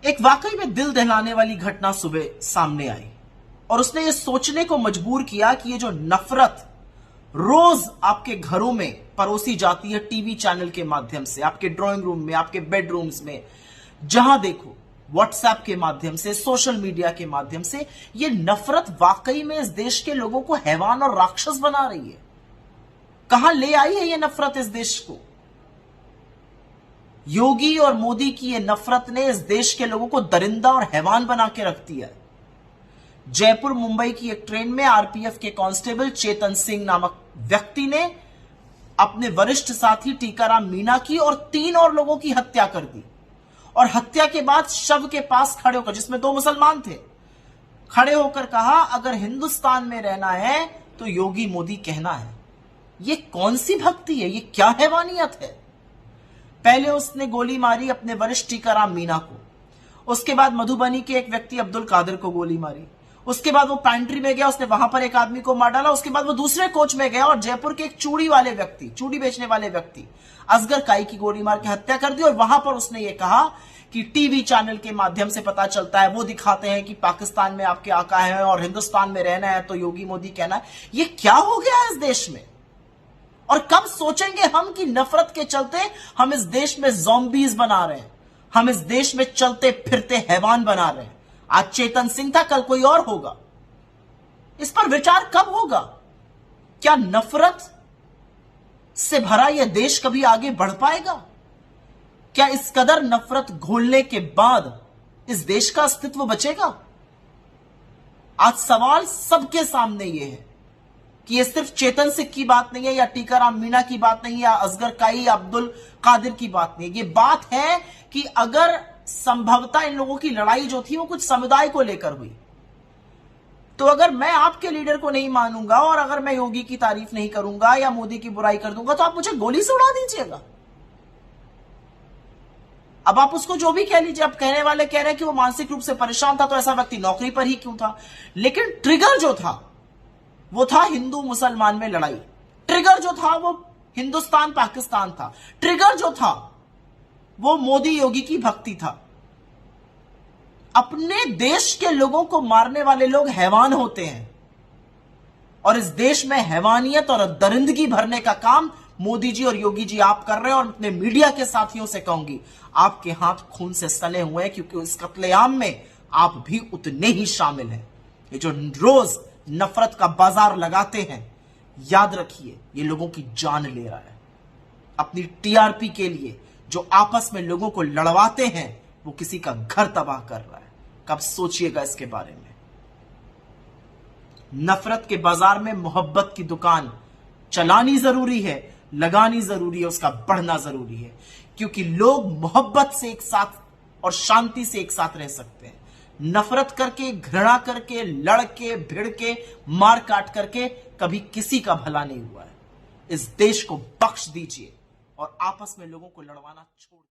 एक वाकई में दिल दहलाने वाली घटना सुबह सामने आई और उसने ये सोचने को मजबूर किया कि ये जो नफरत रोज आपके घरों में परोसी जाती है, टीवी चैनल के माध्यम से, आपके ड्राइंग रूम में, आपके बेडरूम्स में, जहां देखो, व्हाट्सएप के माध्यम से, सोशल मीडिया के माध्यम से, ये नफरत वाकई में इस देश के लोगों को हैवान और राक्षस बना रही है। कहां ले आई है ये नफरत इस देश को? योगी और मोदी की ये नफरत ने इस देश के लोगों को दरिंदा और हैवान बना के रख दिया है। जयपुर मुंबई की एक ट्रेन में आरपीएफ के कांस्टेबल चेतन सिंह नामक व्यक्ति ने अपने वरिष्ठ साथी टीकाराम मीणा की और 3 और लोगों की हत्या कर दी और हत्या के बाद शव के पास खड़े होकर, जिसमें 2 मुसलमान थे, खड़े होकर कहा, अगर हिंदुस्तान में रहना है तो योगी मोदी कहना है। ये कौन सी भक्ति है? ये क्या हैवानियत है? पहले उसने गोली मारी अपने वरिष्ठ टीकाराम मीणा को, उसके बाद मधुबनी के एक व्यक्ति अब्दुल कादिर को गोली मारी, उसके बाद वो पैंट्री में गया, उसने वहां पर एक आदमी को मार डाला, उसके बाद वो दूसरे कोच में गया और जयपुर के एक चूड़ी बेचने वाले व्यक्ति असगर काई की गोली मार के हत्या कर दी। और वहां पर उसने ये कहा कि टीवी चैनल के माध्यम से पता चलता है, वो दिखाते हैं कि पाकिस्तान में आपके आका है और हिंदुस्तान में रहना है तो योगी मोदी कहना है। ये क्या हो गया है इस देश में? और कब सोचेंगे हम कि नफरत के चलते हम इस देश में ज़ॉम्बीज बना रहे हैं, हम इस देश में चलते फिरते हैवान बना रहे हैं। आज चेतन सिंह था, कल कोई और होगा। इस पर विचार कब होगा? क्या नफरत से भरा यह देश कभी आगे बढ़ पाएगा? क्या इस कदर नफरत घोलने के बाद इस देश का अस्तित्व बचेगा? आज सवाल सबके सामने यह है कि ये सिर्फ चेतन सिंह की बात नहीं है, या टीकाराम मीणा की बात नहीं है, या असगर काई या अब्दुल कादिर की बात नहीं है। ये बात है कि अगर संभवतः इन लोगों की लड़ाई जो थी वो कुछ समुदाय को लेकर हुई, तो अगर मैं आपके लीडर को नहीं मानूंगा और अगर मैं योगी की तारीफ नहीं करूंगा या मोदी की बुराई कर दूंगा तो आप मुझे गोली से उड़ा दीजिएगा। अब आप उसको जो भी कह लीजिए, अब कहने वाले कह रहे हैं कि वो मानसिक रूप से परेशान था तो ऐसा व्यक्ति नौकरी पर ही क्यों था, लेकिन ट्रिगर जो था वो था हिंदू मुसलमान में लड़ाई। ट्रिगर जो था वो हिंदुस्तान पाकिस्तान था। ट्रिगर जो था वो मोदी योगी की भक्ति था। अपने देश के लोगों को मारने वाले लोग हैवान होते हैं और इस देश में हैवानियत और दरिंदगी भरने का काम मोदी जी और योगी जी आप कर रहे हैं। और अपने मीडिया के साथियों से कहूंगी, आपके हाथ खून से सने हुए हैं, क्योंकि इस कत्लेआम में आप भी उतने ही शामिल हैं। ये जो रोज नफरत का बाजार लगाते हैं, याद रखिए ये लोगों की जान ले रहा है। अपनी टीआरपी के लिए जो आपस में लोगों को लड़वाते हैं वो किसी का घर तबाह कर रहा है। कब सोचिएगा इसके बारे में। नफरत के बाजार में मोहब्बत की दुकान चलानी जरूरी है, लगानी जरूरी है, उसका बढ़ना जरूरी है, क्योंकि लोग मोहब्बत से एक साथ और शांति से एक साथ रह सकते हैं। नफरत करके, घृणा करके, लड़ के, भिड़ के, मार काट करके कभी किसी का भला नहीं हुआ है। इस देश को बख्श दीजिए और आपस में लोगों को लड़वाना छोड़